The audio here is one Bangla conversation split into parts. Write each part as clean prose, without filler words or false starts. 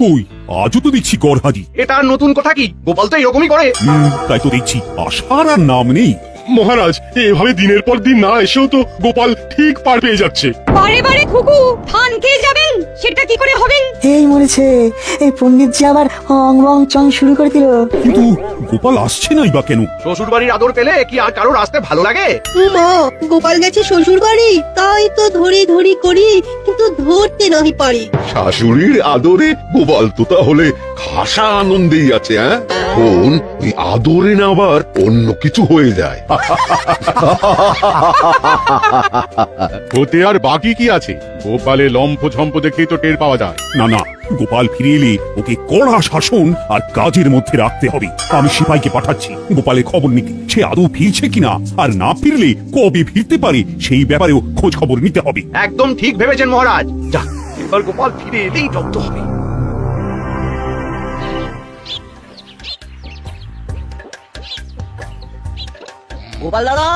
কই আজও তো দেখছি গড়হাজি। এটা আর নতুন কথা কি? গোপাল তো এরকমই করে। তাই তো দেখছি আসার আর নাম নেই। মহারাজ, এভাবে দিনের পর দিন না এসেও তো গোপাল ঠিক পার পেয়ে যাচ্ছে। বারে বারে খুকু ধান খেয়ে যাবেন, সেটা কি করে হবে? এই মরেছে, এই পণ্ডিত জি আবার অং বং চং শুরু করে দিল। কিন্তু গোপাল আসছে নাই বা কেন? শ্বশুর বাড়ির আদর পেলে কি আর কারোর আসতে ভালো লাগে? মা, গোপাল গেছে শ্বশুর বাড়ি, তাই তো ধরি ধরি করি, কিন্তু ধরতে নাহি পারি। শাশুড়ির আদরে গোপাল তো তাহলে খাসা আনন্দেই আছে। হ্যাঁ, কোন ওই আদরে না আবার অন্য কিছু হয়ে যায়। হতে আর বাকি কি আছে? গোপালের লম্ফ ঝম্প দেখেই তো টের পাওয়া যায়। না না, গোপাল ফিরে এলে ওকে কড়া শাসন আর কাজের মধ্যে রাখতে হবে। আমি সিপাইকে পাঠাচ্ছি গোপালের খবর নিতে, সে আদৌ ফিরছে কিনা, আর না ফিরলে কবে ফিরতে পারে সেই ব্যাপারেও খোঁজ খবর নিতে হবে। একদম ঠিক ভেবেছেন মহারাজ। যা, এবার গোপাল ফিরে এলেই জব্দ হবে। গোপাল দাদা,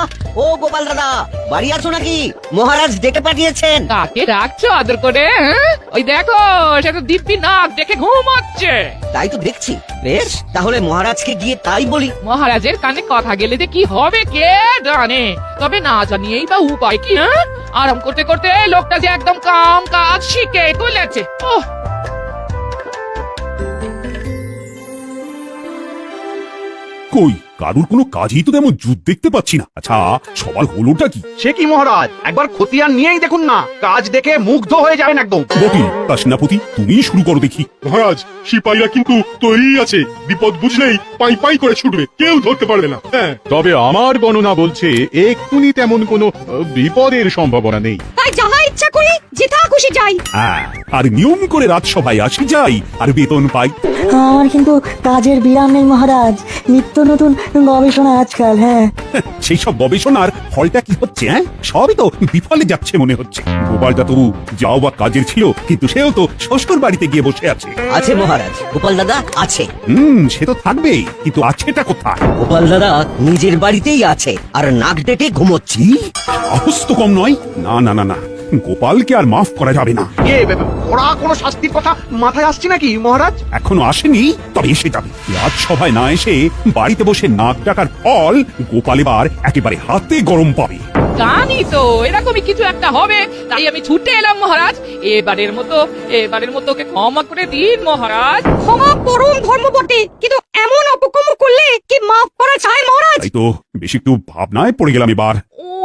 ও গোপাল দাদা, বাড়ি আছো নাকি? মহারাজ ডেকে পাঠিয়েছেন। কাকে ডাকছো আদর করে? ওই দেখো, সে তো দিব্যি নাক দেখে ঘুমাচ্ছে। তাই তো দেখছি। বেশ, তাহলে মহারাজকে গিয়ে তাই বলি। মহারাজের কানে কথা গেলে যে কি হবে কে জানে। তবে না জানিয়েই বা উপায় কি? আরাম করতে করতে লোকটা যে একদম কাম কাজ শিখে তুলেছে। ওহ, কই কারুর কোনো কাজই তো তেমন জুত দেখতে পাচ্ছি না। আচ্ছা, সবার হলোটা কি? সে কি মহারাজ, একবার খতিয়ান নিয়েই দেখুন না, কাজ দেখে মুগ্ধ হয়ে যাবেন একদম। বটি তা সেনাপতি তুমি শুরু করো দেখি। মহারাজ, সিপাহীরা কিন্তু তৈরি আছে, বিপদ বুঝলেই পাই পাই করে ছুটবে, কেউ ধরতে পারবে না। হ্যাঁ, তবে আমার গণনা বলছে এক্ষুনি তেমন কোনো বিপদের সম্ভাবনা নেই। তাই যাহা ইচ্ছা করি যেথা খুশি যাই। হ্যাঁ, আর নিয়ম করে রাজসভায় আসি যাই আর বেতন পাই। আমার কিন্তু কাজের বিরাম নেই মহারাজ, নিত্য নতুন গবেষণা আজকাল। হ্যাঁ, সেই সব গবেষণার ফলটা কি হচ্ছে? সবই তো বিফলে যাচ্ছে মনে হচ্ছে। গোপালটা তবু যাও বা কাজের ছিল, কিন্তু সেও তো শ্বশুর বাড়িতে গিয়ে বসে আছে। আছে মহারাজ, গোপাল দাদা আছে। সে তো থাকবেই, কিন্তু আছেটা কোথায়? গোপাল দাদা নিজের বাড়িতেই আছে আর নাক ডেকে ঘুমোচ্ছি। সাহস তো কম নয়। না না না না, গোপালকে আর মাফ করা যাবে না। ওরা কোনো শাস্তির কথা মাথায় আসছে নাকি মহারাজ? এখনো আসেনি, তবে এসে যাবে। রাজসভায় না এসে বাড়িতে বসে নাক ডাকার ফল গোপাল এবার একেবারে হাতে গরম পাবে। জানি তো এরকমই কিছু একটা হবে, তাই আমি ছুটে এলাম মহারাজ। এবারের মতো ওকে ক্ষমা করে দিন মহারাজ। ক্ষমা পরম ধর্ম বটে, কিন্তু এমন অপকর্ম করলে কি মাফ করা যায় মহারাজ? তাই তো বেশি একটু ভাবনায় পড়ে গেলাম এবার।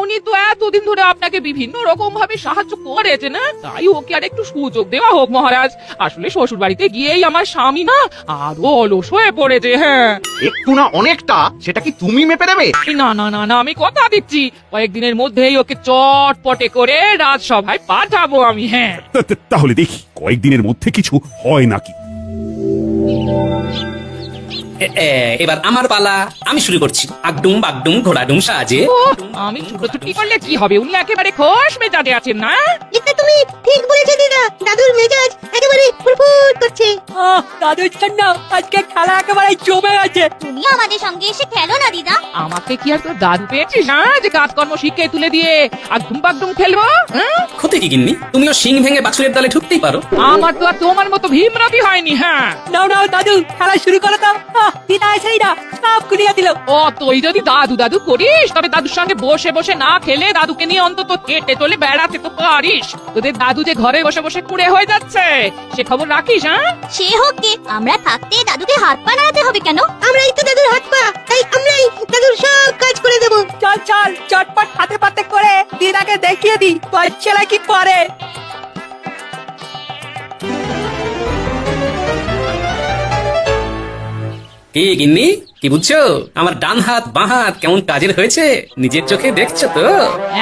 উনি তো এতদিন ধরে আপনাকে বিভিন্ন রকম ভাবে সাহায্য করেছে না, তাই ওকে আর একটু সুযোগ দেওয়া হোক মহারাজ। আসলে শ্বশুর বাড়িতে গিয়েই আমার স্বামী না আরো অলস হয়ে পড়েছে। হ্যাঁ, একটু না অনেকটা, সেটা কি তুমি মেপে দেবে? না না না না, আমি কথা দিচ্ছি কয়েকদিনের মধ্যেই ওকে চটপটে করে রাজসভায় পাঠাবো আমি। হ্যাঁ, তাহলে দেখি কয়েকদিনের মধ্যে কিছু হয় নাকি। এবার আমার পালা, আমি শুরু করছি। আগডুম বাগডুম ঘোড়াডুম সাজে। আমি ছুটোছুটি করলে কি হবে? উনি একেবারে খোশ মেজাজে আছেন না? এটা তুমি ঠিক বলেছো দিদা, দাদুর মেজাজ একেবারে ফুরফুর করছে। দাদুর জন্য আজকে খেলা একেবারে জমে গেছে। তুমি আমাদের সঙ্গে এসে খেলো না দিদা। আমাকে কি আর তোর দাদু পেয়েছিস না যে কাজকর্ম শিখে তুলে দিয়ে আগডুম বাগডুম খেলবো? ক্ষতি কি গিন্নি, তুমিও শিং ভেঙে বাছুরের দলে ঢুকতেই পারো। আমার তো আর তোমার মতো ভীমরাতি হয়নি। হ্যাঁ, নাও নাও দাদু, খেলা শুরু করো তো। দিদা এসেই না সব গুলিয়ে দিল। ও তুই যদি দাদু দাদু করিস, তবে দাদুর সঙ্গে বসে বসে না খেলে দাদুকে নিয়ে অন্তত হেঁটে চলে বেড়াতে তো পারিস। তোদের দাদু যে ঘরে বসে বসে কুড়ে হয়ে যাচ্ছে, সে খবর রাখিস? হ্যাঁ, সে হোক গে, আমরা থাকতে দাদুকে হাত পা নাড়াতে হবে কেন? আমরাই তো দাদুর হাত পা, তাই আমরাই দাদুর সব কাজ করে দেব। চল চল, চটপট হাতে পাতে করে দিদাকে দেখিয়ে দি বাচ্চারা কি পারে। কি গিন্নি, কি বুঝছো? আমার ডান হাত বাঁ হাত কেমন কাজের হয়েছে নিজের চোখে দেখছো তো?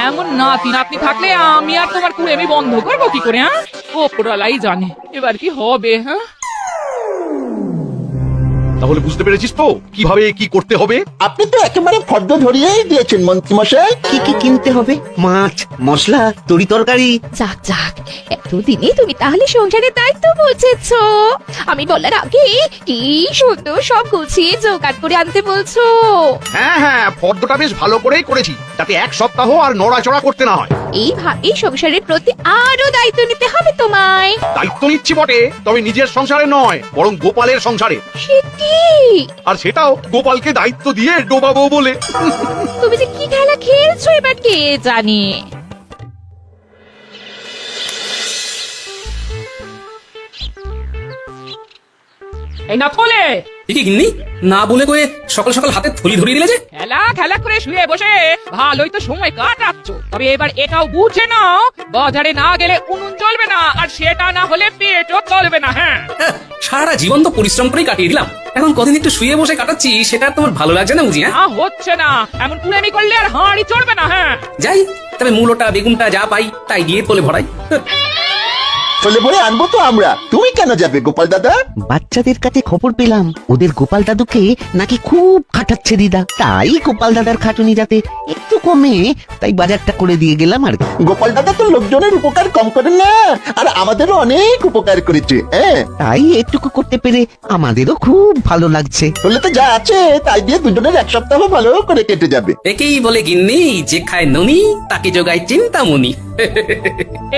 এমন নাতি নাতনি থাকলে আমি আর তোমার কুড়েমি বন্ধ করবো কি করে? হ্যাঁ, ও পোড়ালাই জানে এবার কি হবে। হ্যাঁ, তাহলে বুঝতে পেরেছিস তো কিভাবে কি করতে হবে? আপনি তো একেবারে ফর্দ ধরিয়েই দিয়েছেন মন্ত্রীমশাই। কি কি কিনতে হবে? মাছ, মশলা, তরি তরকারি। যাক যাক, এতদিনে তুমি তাহলে সংসারের দায়িত্ব বুঝেছো। আমি বলার আগে কি সুন্দর সব গুছিয়ে জোগাড় করে আনতে বলছো। হ্যাঁ হ্যাঁ, ফর্দটা বেশ ভালো করেই করেছি, যাতে এক সপ্তাহ আর নড়াচড়া করতে না হয়। এইভাবেই সংসারের প্রতি আরো দায়িত্ব নিতে হবে তোমায়। দায়িত্ব নিচ্ছি বটে, তবে নিজের সংসারে নয়, বরং গোপালের সংসারে। সেটি আর সেটাও গোপালকে দায়িত্ব দিয়ে ডোবাবো বলে। তুমি যে কি খেলা খেলছো এবার কে জানে। এই না ফলে কি গিন্নি, না বলে করে সকাল সকাল হাতে থলি ধরিয়ে দিলে যে? খেলা খেলা করে শুয়ে বসে ভালোই তো সময় কাটাচ্ছ, তবে এবার এটাও বুঝে নাও বাজারে না গেলে উনুন জ্বলবে না, আর সেটা না হলে পেটও চলবে না। হ্যাঁ, সারা জীবন তো পরিশ্রম করেই কাটিয়ে দিলাম, এখন কদিন একটু শুয়ে বসে কাটাচ্ছি, সেটা তোমার ভালো লাগছে না বুঝি? হ্যাঁ, হচ্ছে না, এমন কুড়েমি করলে আর হাঁড়ি চড়বে না। হ্যাঁ, যাই, তবে মূলোটা বেগুনটা যা পাই তাই দিয়ে তোলে ভরাই। ফলে বলে আনবো তো আমরা, তুমি কেন যাবে গোপাল দাদা? বাচ্চাদের কাছে খবর পেলাম ওদের গোপাল দাদুকে নাকি খুব খাটাচ্ছে দিদা, তাই গোপাল দাদার খাটুনি যাতে একটু কমে, তাই বাজারটা করে দিয়ে গেলাম আর কি। গোপাল দাদা তো লোকজনের উপকার কম করেন না, আর আমাদেরও অনেক উপকার করেছে। হ্যাঁ, তাই এটুকু করতে পেরে আমাদেরও খুব ভালো লাগছে। বলে তো যা আছে তাই দিয়ে দুজনের এক সপ্তাহ ভালো করে কেটে যাবে। একেই বলে গিন্নি, যে খায় ননি তাকে যোগায় চিন্তামণি।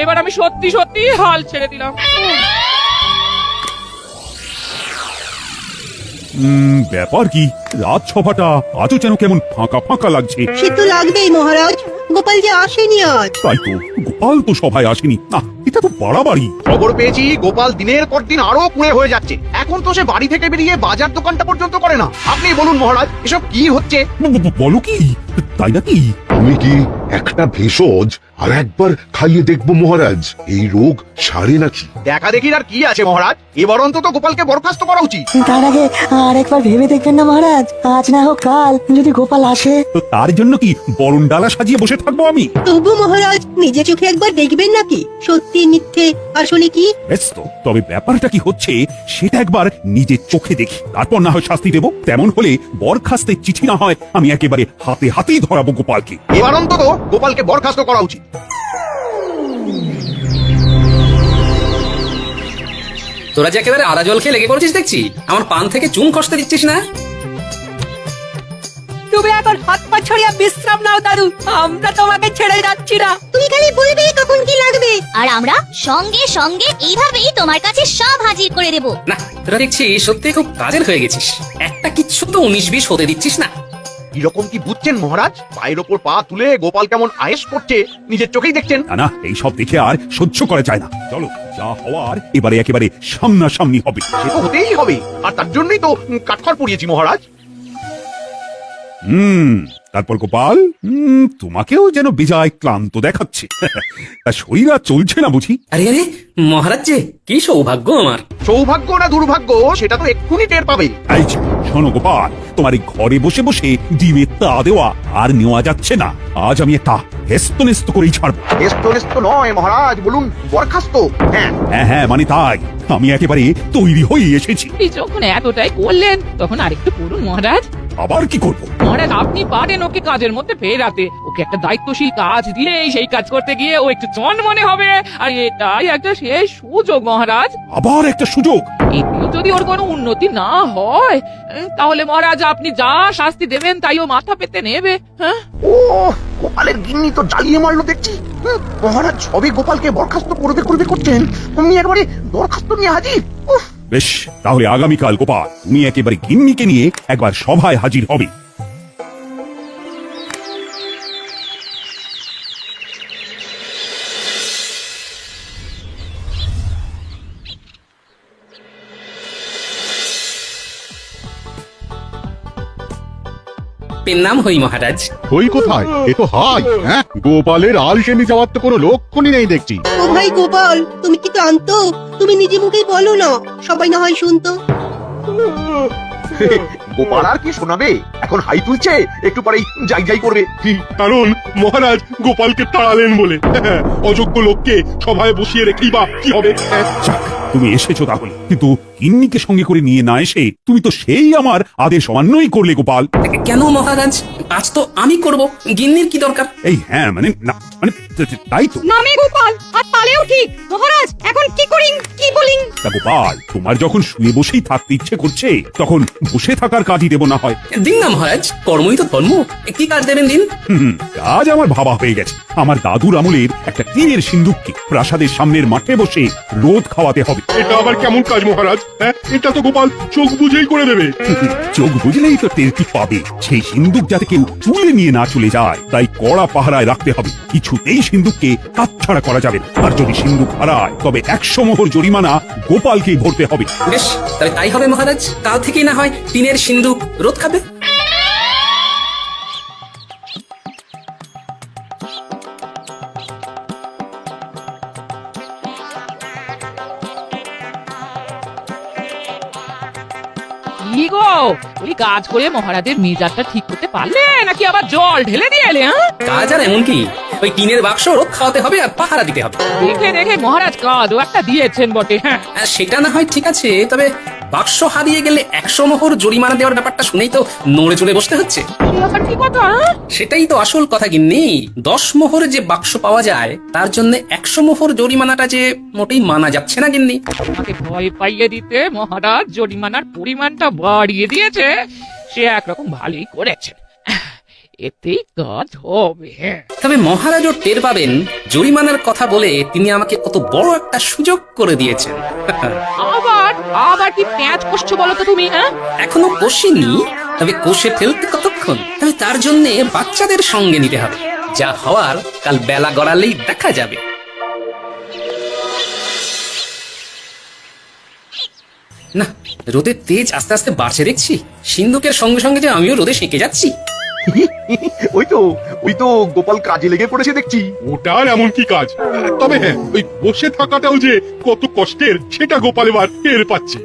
এবার আমি সত্যি সত্যি হাল ছেড়ে দিলাম। ব্যাপার কি, রাজসভাটা আজও যেন কেমন ফাঁকা ফাঁকা লাগছে। সে তো লাগবেই মহারাজ, গোপাল যে আসেনি আজ। তাই তো, গোপাল তো সভায় আসেনি। না, এটা তো বাড়াবাড়ি। খবর পেয়েছি গোপাল দিনের পর দিন আরো কুঁড়ে হয়ে যাচ্ছে। এখন তো সে বাড়ি থেকে বেরিয়ে বাজার দোকানটা পর্যন্ত করে না। আপনি বলুন মহারাজ, এসব কি হচ্ছে? বলো কি, তাই নাকি? আমি কি একটা ভেষজ আর একবার খাইয়ে দেখবো মহারাজ, এই রোগ সারে নাকি? দেখা দেখির আর কি আছে মহারাজ, এবার অন্তত গোপালকে বরখাস্ত করা উচিত। তার আগে আর একবার ভেবে দেখবেন না মহারাজ, আজ না হোক কাল যদি গোপাল আসে। তো তার জন্য কি বরণ ডালা সাজিয়ে বসে থাকবো আমি? তবু মহারাজ নিজে চোখে একবার দেখবেন নাকি সত্যি মিথ্যে আসলে কি। বেশ তো, তবে ব্যাপারটা কি হচ্ছে সেটা একবার নিজের চোখে দেখি, তারপর না হয় শাস্তি দেবো। তেমন হলে বরখাস্তের চিঠি না হয় আমি একেবারে হাতে হাতেই ধরাবো গোপালকে। এবার অন্তত গোপালকে বরখাস্ত করা উচিত। তোরা যে একেবারে আদা জল খেয়ে লেগে পড়েছিস দেখছি, আমার পান থেকে চুন খসতে দিচ্ছিস না? তুমি এখন হাত পা ছড়িয়ে বিশ্রাম নাও দাদু, আমরা তোমাকে ছেড়ে যাচ্ছি না। তুমি খালি বলবে কখন কি লাগবে। আর আমরা সঙ্গে সঙ্গে এইভাবেই তোমার কাছে সব হাজির করে দেব। না, তোরা দেখছি সত্যি খুব কাজের হয়ে গেছিস, একটা কিচ্ছু তো 19-20 হতে দিচ্ছিস না। এরকম কি বুঝছেন মহারাজ? পায়ের ওপর পা তুলে গোপাল কেমন আয়েশ করছে নিজের চোখেই দেখছেন। না না, এইসব দেখে আর সহ্য করা যায় না। চলো, যা হওয়ার এবারে একেবারে সামনাসামনি হবে। সে তো হতেই হবে, আর তার জন্যই তো কাঠখড় পুড়িয়েছি মহারাজ। তারপর গোপাল, তোমাকেও যেন বেজায় ক্লান্ত দেখাচ্ছে। তা শরীর আর চলছে না বুঝি? আরে আরে মহারাজ, যে কি সৌভাগ্য আমার। সৌভাগ্য না দুর্ভাগ্য সেটা তো এক্ষুনি টের পাবে। এই যে, শোনো গোপাল, তোমার এই ঘরে বসে বসে ডিমের তা দেওয়া আর নেওয়া যাচ্ছে না। আজ আমি একটা হেস্তনেস্ত করেই ছাড়বো। হেস্তনেস্ত নয় মহারাজ, বলুন বরখাস্ত। হ্যাঁ হ্যাঁ হ্যাঁ, মানে তাই, আমি একেবারে তৈরি হয়ে এসেছি। আপনি যখন এতটাই করলেন তখন আরেকটু করুন মহারাজ। আবার কি করবো? মহারাজ, আপনি পারেন ওকে কাজের মধ্যে ফেরাতে। ওকে একটা দায়িত্বশীল কাজ দিলেই সেই কাজ করতে গিয়ে ও একটু মনে হবে, আর এটাই একটা শেষ সুযোগ মহারাজ। আবার একটা সুযোগ? এতেও যদি ওর কোনো উন্নতি না হয়, তাহলে মহারাজ আপনি যা শাস্তি দেবেন তাই ও মাথা পেতে নেবে। হ্যাঁ, ও গোপালের গিন্নি তো জ্বালিয়ে মারলো দেখছি। মহারাজ সবে গোপালকে বরখাস্ত করবে করবে করছেন, তুমি একবারে দরখাস্ত নিয়ে হাজির। উফ, বেশ, তাহলে আগামীকাল গোপাল তুমি একেবারে গিন্নিকে নিয়ে একবার সভায় হাজির হবে। পেন নাম হই মহারাজ। ওই কোথায়? এ তো হাই। হ্যাঁ, গোপালের আলসেমি যাওয়ার তো কোনো লক্ষণই নেই দেখছি। ও ভাই গোপাল, তুমি কি ক্লান্ত? তুমি নিজে মুখেই বলো না, সবাই না হয় শুনতো। গোপাল আর কি শোনাবে, এখন হাই তুলছে, একটু পরেই যাই যাই করবে। কারণ মহারাজ গোপালকে তাড়ালেন বলে। অযোগ্য লোককে সভায় বসিয়ে রেখেই বা কি হবে? যাক, তুমি এসেছো তাহলে, কিন্তু গিন্নিকে সঙ্গে করে নিয়ে না এসে তুমি তো সেই আমার আদেশ অমান্যই করলে গোপাল। কেন মহারাজ? কাজ তো আমি করব, গিন্নির কি দরকার? এই হ্যাঁ, মানে না, মানে তাই তো। নামে গোপাল আর তালেও ঠিক। মহারাজ এখন কি করিং কি বলিং? তা গোপাল, তোমার যখন শুয়ে বসেই থাকতে ইচ্ছে করছে, তখন বসে থাকার কাজই দেব না হয়। দিন না মহারাজ, কর্মই তো ধর্ম। কি কাজ দেবেন দিন? কাজ আমার ভাবা হয়ে গেছে। আমার দাদুর আমলের একটা টিনের সিন্দুককে প্রাসাদের সামনের মাঠে বসে রোদ খাওয়াতে হবে। এটা আবার কেমন কাজ মহারাজ? হ্যাঁ, এটা তো গোপাল চোখ বুঝেই করে দেবে। চোখ বুঝলেই তো টেরটি পাবে। সেই সিন্দুক যাতে কেউ তুলে নিয়ে না চলে যায়, তাই কড়া পাহারায় রাখতে হবে। কিছুতেই সিন্দুককে হাতছাড়া করা যাবে না। আর যদি সিন্দুক হারায়, তবে 100 মোহর জরিমানা গোপালকেই ভরতে হবে। বেশ, তাহলে তাই হবে মহারাজ। কাল থেকেই না হয় টিনের সিন্ধুক রোদ খাবে। কি গো, ওই কাজ করে মহারাজের মেজাজটা ঠিক করতে পারলে নাকি আবার জল ঢেলে দিয়ে এলে? কাজ আর এমন কি, ওই টিনের বাক্স রোদ খাওয়াতে হবে আর পাহারা দিতে হবে। দেখে দেখে মহারাজ কাজও একটা দিয়েছেন বটে। হ্যাঁ, সেটা না হয় ঠিক আছে, তবে বাক্স হারিয়ে গেলে 100 মোহর জরিমানা দেওয়ার ব্যাপারটা শুনেই তো নড়ে চড়ে বসতে হচ্ছে। আবার কি কথা? সেটাই তো আসল কথা গিন্নি। 10 মোহরে যে বাক্স পাওয়া যায়, তার জন্য 100 মোহর জরিমানাটা যে মোটেই মানা যাচ্ছে না গিন্নি। আমাকে ভয় পাইয়ে দিতে মহারাজ জরিমানার পরিমাণটা বাড়িয়ে দিয়েছে, সে একরকম ভালোই করেছে। এতেই কাজ হবে। তবে মহারাজও টের পাবেন, জরিমানার কথা বলে তিনি আমাকে কত বড় একটা সুযোগ করে দিয়েছেন। আবার আবার কি প্যাঁচ কষছো বলো তো তুমি? হ্যাঁ, এখনো কষিনি, তবে কষে ফেলতে কতক্ষণ? তবে তার জন্য বাচ্চাদের সঙ্গে নিতে হবে। যা হওয়ার কাল বেলা গড়ালেই দেখা যাবে। না, রোদের তেজ আস্তে আস্তে বাড়ছে দেখছি। সিন্ধুকের সঙ্গে সঙ্গে যে আমিও রোদে সেঁকে যাচ্ছি। ওই তো গোপাল কাজে লেগে পড়েছে দেখছি। ওটার এমন কি কাজ? তবে হ্যাঁ, ওই বসে থাকাটাও যে কত কষ্টের, সেটা গোপাল এবার টের পাচ্ছে।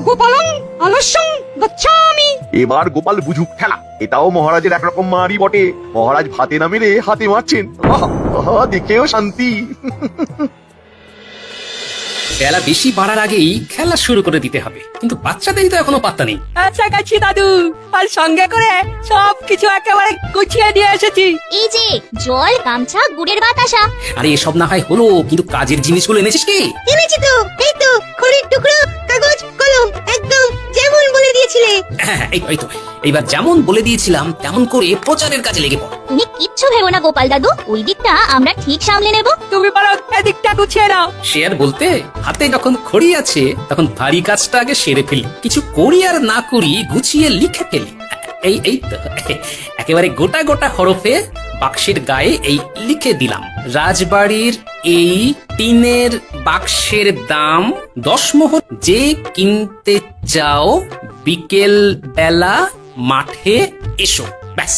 গোপালং আলস্যং গচ্ছামি। এবার গোপাল বুঝুক খেলা। এটাও মহারাজের একরকম মারি বটে। মহারাজ ভাতে না মেরে হাতে মারছেন। দেখেও শান্তি। বেলা বেশি বাড়ার আগেই খেলা শুরু করে দিতে হবে, কিন্তু বাচ্চাদেরই তো এখনো পাত্তা নেই। আচ্ছা গাছি দাদু, আর সঙ্গে করে সব কিছু একেবারে গুছিয়ে দিয়ে এসেছি। এই যে জল, গামছা, গুড়ের বাতাসা। আরে এসব না হয় হলো, কিন্তু কাজের জিনিসগুলো এনেছিস কি? এনেছি তো, এই তো খড়ির টুকরো, কাগজ, কলম, একদম যেমন বলে দিয়েছিলে। হ্যাঁ, এই তো এইবার যেমন বলে দিয়েছিলাম তেমন করে প্রচারের কাজে লেগে পড়। তুমি কিচ্ছু ভেবো না গোপাল দাদু, ওই দিকটা আমরা ঠিক সামলে নেব। তুমি বরং এদিকটা গুছিয়ে নাও। সে আর বলতে, হাতে যখন খড়ি আছে তখন ভারী কাজটা আগে সেরে ফেলি। কিছু করি আর না করি গুছিয়ে লিখে ফেলি। এই তো একেবারে গোটা গোটা হরফে বাক্সের গায়ে এই লিখে দিলাম, রাজবাড়ির এই টিনের বাক্সের দাম 10 মোহর। যে কিনতে চাও বিকেল বেলা মাঠে এসো। ব্যাস,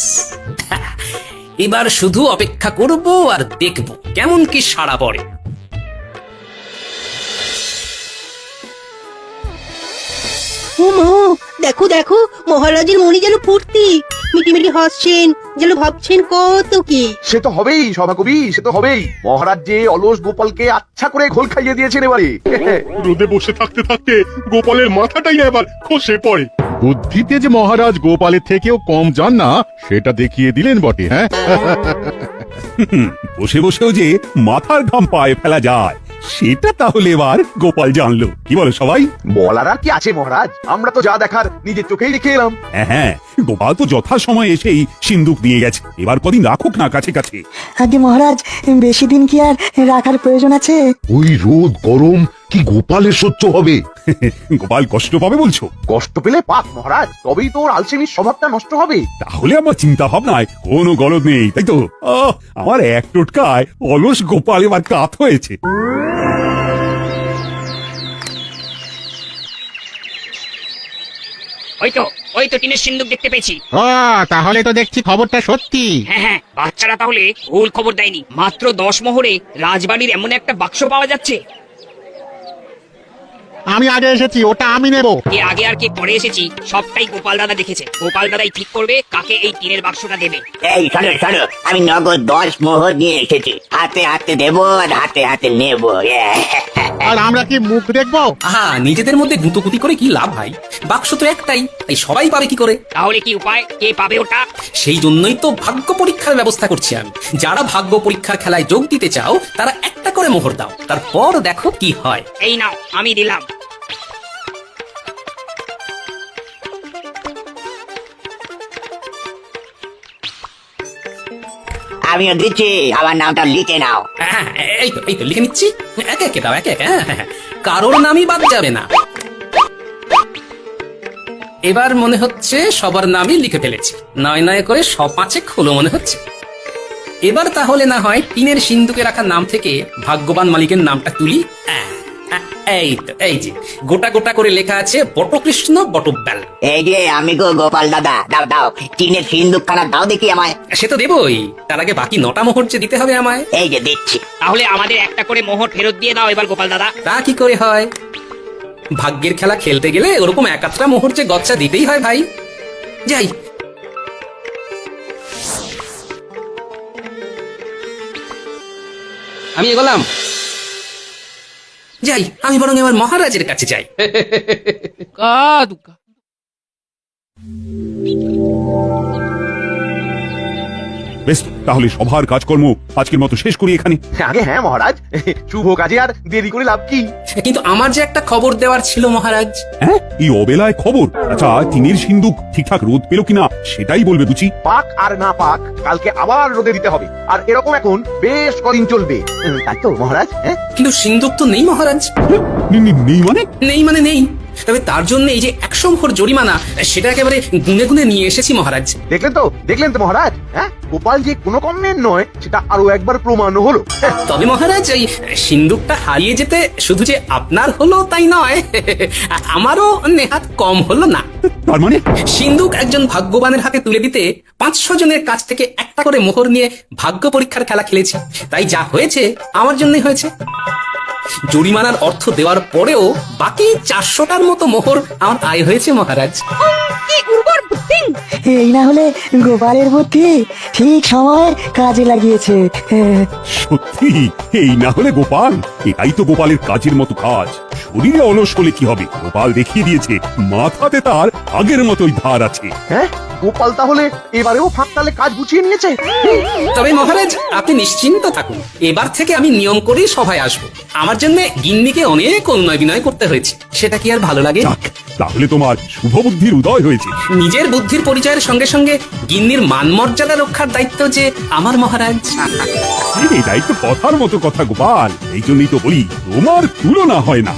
এবার শুধু অপেক্ষা করব আর দেখব কেমন কি সাড়া পড়ে। দেখো দেখো, মহারাজের মনে যেন ফুর্তি, মিটিমিটি হাসছেন, যেন ভাবছেন কত কি। সে তো হবেই সভাকবি, সে তো হবেই। মহারাজ যে অলস গোপালকে আচ্ছা করে ঘোল খাইয়ে দিয়েছেন এবারে। রোদে বসে থাকতে থাকতে গোপালের মাথাটাই এবার খসে পড়ে। বুদ্ধিতে যে মহারাজ গোপালের থেকেও কম যান না, সেটা দেখিয়ে দিলেন বটে। হ্যাঁ, বসে বসেও যে মাথার ঘাম পায়ে ফেলা যায়, সেটা তাহলে এবার গোপাল জানলো। কি বলো সবাই? বলার আর কি আছে মহারাজ, আমরা তো যা দেখার নিজের চোখেই দেখে এলাম। হ্যাঁ, গোপাল তো যথা সময় এসেই সিন্দুক নিয়ে গেছে। এবার কদিন রাখুক না কাছে কাছে। আগে মহারাজ, বেশি দিন কি আর রাখার প্রয়োজন আছে? ওই রোদ গরম কি গোপালের সহ্য হবে? গোপাল কষ্ট পাবে বলছো? কষ্ট পেলে পাক মহারাজ, তবেই তো ওর আলসেমির স্বভাবটা নষ্ট হবে। তাহলে আমার চিন্তা ভাবনায় কোনো গলদ নেই, তাই তো? আমার এক টোটকায় অলস গোপাল এবার কাত হয়েছে। ওই তো টিনের সিন্দুক দেখতে পেয়েছি। তাহলে তো দেখছি খবরটা সত্যি। হ্যাঁ, বাচ্চারা তাহলে ভুল খবর দেয়নি। মাত্র 10 মোহরে রাজবাড়ির এমন একটা বাক্স পাওয়া যাচ্ছে। আমি আগে এসেছি, ওটা আমি নেব। কে আগে আর কে পরে এসেছি সবটাই গোপাল দাদা দেখেছে। গোপাল দাদাই ঠিক করবে কাকে এই টিনের বাক্সটা দেবে। এই শোনো শোনো, আমি নগদ 10 মোহর নিয়ে এসেছি। হাতে হাতে দেবো আর হাতে হাতে নেবো। আর আমরা কি মুখ দেখবো? আহা, নিজেদের মধ্যে গুঁতোগুতি করে কি লাভ ভাই? বাক্স তো একটাই, তাই সবাই পাবে কি করে? তাহলে কি উপায়, কে পাবে ওটা? সেই জন্যই তো ভাগ্য পরীক্ষার ব্যবস্থা করছি আমি। যারা ভাগ্য পরীক্ষার খেলায় যোগ দিতে চাও তারা একটা করে মোহর দাও, তারপর দেখো কি হয়। এই নাও, আমি দিলাম। আমিও দিচ্ছি, আমার নামটা লিখে নাও। হ্যাঁ, এই তো লিখে নিচ্ছি। একে একে দাও, একে একে। হ্যাঁ, কারোর নামই বাদ যাবে না। এবার মনে হচ্ছে সবার নামই লিখে ফেলেছি। নয় নয় করে 5 হলো মনে হচ্ছে। এবার তাহলে না হয় টিনের সিন্ধুকে রাখা নাম থেকে ভাগ্যবান মালিকের নামটা তুলি। এই তো, এই যে গোটা গোটা করে লেখা আছে বটকৃষ্ণ বটব্যাল। এই যে আমি গো গোপাল দাদা, দাও দাও, টিনের সিন্দুকখানা দাও দেখি আমায়। সে তো দেবই, তার আগে বাকি 9টা মোহর যে দিতে হবে আমায়। এই যে দিচ্ছি। তাহলে আমাদের একটা করে মোহর ফেরত দিয়ে দাও এবার গোপাল দাদা। তা কি করে হয়? ভাগ্যের খেলা খেলতে গেলে ওরকম একাত্রা মোহর যে গচ্চা দিতেই হয় ভাই। যাই, আমি এগোলাম। যাই, আমি বরং এবার মহারাজের কাছে যাই। কাদুকা বেশ, তাহলে সভার কাজকর্ম আজকের মতো শেষ করি এখানে। আগে হ্যাঁ মহারাজ, শুভ কাজে আর দেরি করে লাভ কি? কিন্তু আমার যে একটা খবর দেওয়ার ছিল মহারাজ। হ্যাঁ, এই অবেলায় খবর? আচ্ছা, টিনের সিন্ধুক ঠিকঠাক রোদ পেল কিনা সেটাই বলবে বুঝি। পাক আর না পাক, কালকে আবার রোদে দিতে হবে। আর এরকম এখন বেশ কদিন চলবে, তাই তো মহারাজ? হ্যাঁ, কিন্তু সিন্ধুক তো নেই মহারাজ। নেই মানে? নেই মানে নেই। তবে তার জন্য এই যে 100 মোহর জরিমানা, সেটা একেবারে গুনে গুনে নিয়ে এসেছি মহারাজ। দেখলেন তো মহারাজ, হ্যাঁ গোপাল যে কোনো কমের নয় সেটা আরো একবার প্রমাণ হলো। তবে মহারাজ, এই সিন্ধুকটা হারিয়ে যেতে শুধু যে আপনার হলো তাই নয়, আমারও নেহাত কম হলো না। তার মানে সিন্ধুক একজন ভাগ্যবানের হাতে তুলে দিতে 500 জনের কাছ থেকে একটা করে মোহর নিয়ে ভাগ্য পরীক্ষার খেলা খেলেছি। তাই যা হয়েছে আমার জন্যই হয়েছে। জরিমানার অর্থ দেওয়ার পরেও বাকি 400টার মতো মোহর আমার আয় হয়েছে মহারাজ। কি উর্বর বুদ্ধি! এই না হলে গোপালের বুদ্ধি ঠিক সময় কাজে লাগিয়েছে। সত্যি, এই না হলে গোপাল, এটাই তো গোপালের কাজের মতো কাজ। শরীরে অলস হলে কি হবে? গোপাল দেখিয়ে দিয়েছে মাথাতে তার আগের মতোই ধার আছে। হ্যাঁ, গোপাল তাহলে এবারেও ফাঁকতালে কাজ গুছিয়ে নিয়েছে। তবে মহারাজ, আপনি নিশ্চিন্ত থাকুন, এবার থেকে আমি নিয়ম করেই সভায় আসবো। আমার জন্য গিন্নিকে অনেক অনুনয় বিনয় করতে হয়েছে, সেটা কি আর ভালো লাগে? যাক, তাহলে তোমার শুভ বুদ্ধির উদয় হয়েছে। নিজের বুদ্ধির পরিচয়ের সঙ্গে সঙ্গে গিন্নির মান মর্যাদা রক্ষার দায়িত্ব যে আমার মহারাজ। এটাই তো কথার মতো কথা গোপাল, এই জন্যই তো বলি তোমার তুলনা হয় না।